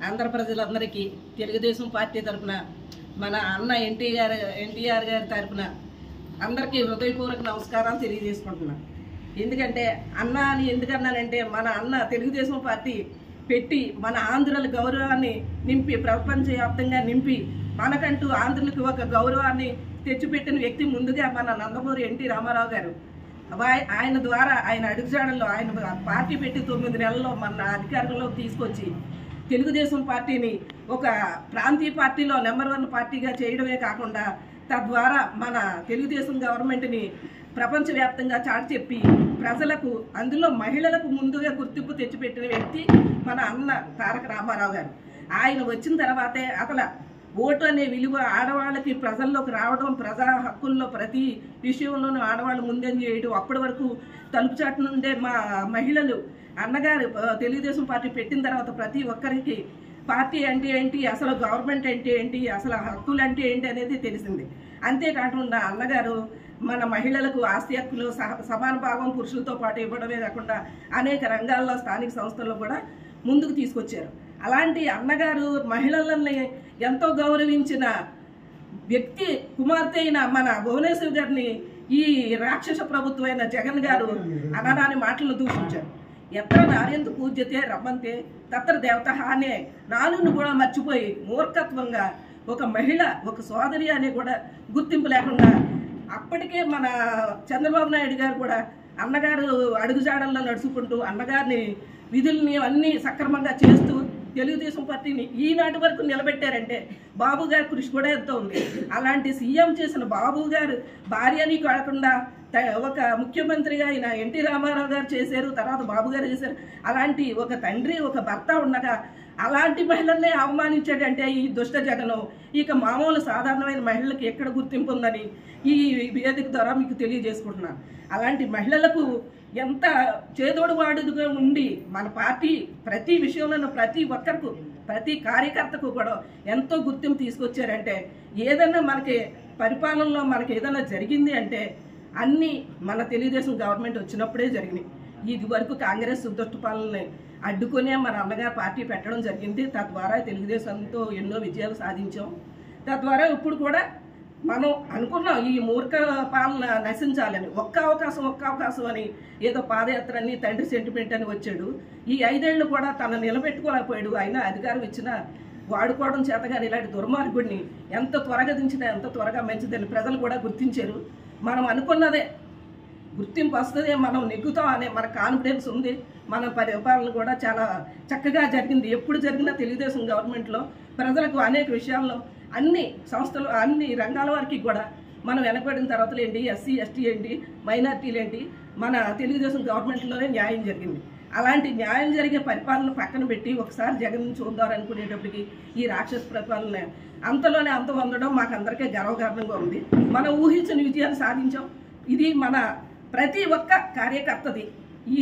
ఆంధ్ర ప్రజలందరికీ తెలుగుదేశం పార్టీ తరఫున మన అన్న ఎన్టీఆర్ గారి తరఫున అందరికీ హృదయపూర్వక నమస్కారాలు తెలియజేసుకుంటున్నాను. ఎందుకంటే అన్న అని ఎందుకన్నానంటే మన అన్న తెలుగుదేశం పార్టీ పెట్టి మన ఆంధ్రుల గౌరవాన్ని నింపి ప్రపంచవ్యాప్తంగా నింపి మనకంటూ ఆంధ్రులకు ఒక గౌరవాన్ని తెచ్చిపెట్టిన వ్యక్తి ముందుగా మన నందమూరి ఎన్టీ రామారావు గారు. ఆయన ద్వారా ఆయన అడుగుజాడల్లో ఆయన పార్టీ పెట్టి 9 నెలల్లో మన అధికారంలోకి తీసుకొచ్చి తెలుగుదేశం పార్టీని ఒక ప్రాంతీయ పార్టీలో నెంబర్ 1 పార్టీగా చేయడమే కాకుండా తద్వారా మన తెలుగుదేశం గవర్నమెంట్ని ప్రపంచవ్యాప్తంగా చాటి చెప్పి ప్రజలకు అందులో మహిళలకు ముందుగా గుర్తింపు తెచ్చిపెట్టిన వ్యక్తి మన అన్న తారక రామారావు గారు. ఆయన వచ్చిన తర్వాతే అసలు ఓటు అనే విలువ ఆడవాళ్ళకి ప్రజల్లోకి రావడం, ప్రజా హక్కుల్లో ప్రతి విషయంలోనూ ఆడవాళ్ళు ముందని చేయడం, అప్పటి వరకు తలుపు చాటు నుండే మా మహిళలు అన్నగారు తెలుగుదేశం పార్టీ పెట్టిన తర్వాత ప్రతి ఒక్కరికి పార్టీ అంటే ఏంటి, అసలు గవర్నమెంట్ అంటే ఏంటి, అసలు హక్కులు అంటే ఏంటి అనేది తెలిసింది. అంతేకాకుండా అన్నగారు మన మహిళలకు ఆస్తి హక్కులు సమాన భాగం పురుషులతో పాటు ఇవ్వడమే కాకుండా అనేక రంగాల్లో స్థానిక సంస్థల్లో కూడా ముందుకు తీసుకొచ్చారు. అలాంటి అన్నగారు మహిళలని ఎంతో గౌరవించిన వ్యక్తి కుమార్తె అయిన మన భువనేశ్వర్ గారిని ఈ రాక్షస ప్రభుత్వమైన జగన్ గారు అనరాని మాటలను దూషించారు. ఎత్ర నార్యందు పూజ్యతే రమ్మంతే తత్ర దేవత అనే నాలుగును కూడా మర్చిపోయి మూర్ఖత్వంగా ఒక మహిళ ఒక సోదరి అనే కూడా గుర్తింపు లేకుండా అప్పటికే మన చంద్రబాబు నాయుడు గారు కూడా అన్నగారు అడుగుజాడల్లో నడుచుకుంటూ అన్నగారిని విధుల్ని అన్నీ సక్రమంగా చేస్తూ తెలుగుదేశం పార్టీని ఈనాటి వరకు నిలబెట్టారంటే బాబు గారి కృషి కూడా ఎంతో ఉంది. అలాంటి సీఎం చేసిన బాబు గారు భార్యని కాకుండా ఒక ముఖ్యమంత్రిగా ఆయన ఎన్టీ రామారావు గారు చేశారు, తర్వాత బాబు గారు చేశారు. అలాంటి ఒక తండ్రి ఒక భర్త ఉండగా అలాంటి మహిళల్ని అవమానించాడంటే ఈ దుష్ట జగను ఇక మామూలు సాధారణమైన మహిళలకు ఎక్కడ గుర్తింపు ఉందని ఈ వేదిక ద్వారా మీకు తెలియజేసుకుంటున్నాను. అలాంటి మహిళలకు ఎంత చేదోడు వాడుగా ఉండి మన పార్టీ ప్రతి విషయంలోనూ ప్రతి ఒక్కరికి ప్రతి కార్యకర్తకు కూడా ఎంతో గుర్తింపు తీసుకొచ్చారంటే ఏదైనా మనకి పరిపాలనలో మనకి ఏదైనా జరిగింది అంటే అన్నీ మన తెలుగుదేశం గవర్నమెంట్ వచ్చినప్పుడే జరిగినాయి. ఇది వరకు కాంగ్రెస్ దుష్ట పాలనని అడ్డుకునే మన అన్నగారు పార్టీ పెట్టడం జరిగింది. తద్వారా తెలుగుదేశంతో ఎన్నో విజయాలు సాధించాం. తద్వారా ఇప్పుడు కూడా మనం అనుకున్నాం ఈ మూర్ఖ పాలన నశించాలని. ఒక్క అవకాశం అని ఏదో పాదయాత్ర అని తండ్రి సెంటిమెంట్ అని వచ్చాడు. ఈ 5 ఏళ్ళు కూడా తను నిలబెట్టుకోలేకపోయాడు. అయినా అధికారం ఇచ్చినా వాడుకోవడం చేతగాని ఇలాంటి దుర్మార్గుడిని ఎంత త్వరగా దించినా ఎంత త్వరగా మంచిదని ప్రజలు కూడా గుర్తించారు. మనం అనుకున్నదే గుర్తింపు వస్తుంది, మనం నెగ్గుతాం అనే మన కాన్ఫిడెన్స్ ఉంది. మన పరిపాలన కూడా చాలా చక్కగా జరిగింది. ఎప్పుడు జరిగినా తెలుగుదేశం గవర్నమెంట్లో ప్రజలకు అనేక విషయాల్లో అన్ని సంస్థలు అన్ని రంగాల వారికి కూడా మనం వెనకబడిన తరగతులు ఏంటి, ఎస్సీ ఎస్టీ ఏంటి, మైనార్టీలు ఏంటి, మన తెలుగుదేశం గవర్నమెంట్లోనే న్యాయం జరిగింది. అలాంటి న్యాయం జరిగే పరిపాలన పక్కన పెట్టి ఒకసారి జగన్ చూద్దాం అనుకునేటప్పటికి ఈ రాక్షస పరిపాలన అంతలోనే అంత పొందడం మాకు అందరికీ గర్వకారణంగా ఉంది. మనం ఊహించిన విజయాన్ని సాధించాం. ఇది మన ప్రతి ఒక్క కార్యకర్తది. ఈ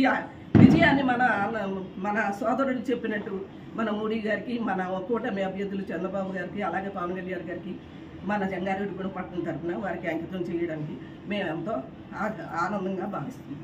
విజయాన్ని మన సోదరుడు చెప్పినట్టు మన మోడీ గారికి, మన కూటమి అభ్యర్థులు చంద్రబాబు గారికి, అలాగే పవన్ కళ్యాణ్ గారికి, మన జంగారెడ్డిగూడెం పట్టణం తరఫున వారికి అంకితం చేయడానికి మేము ఎంతో ఆనందంగా భావిస్తున్నాం.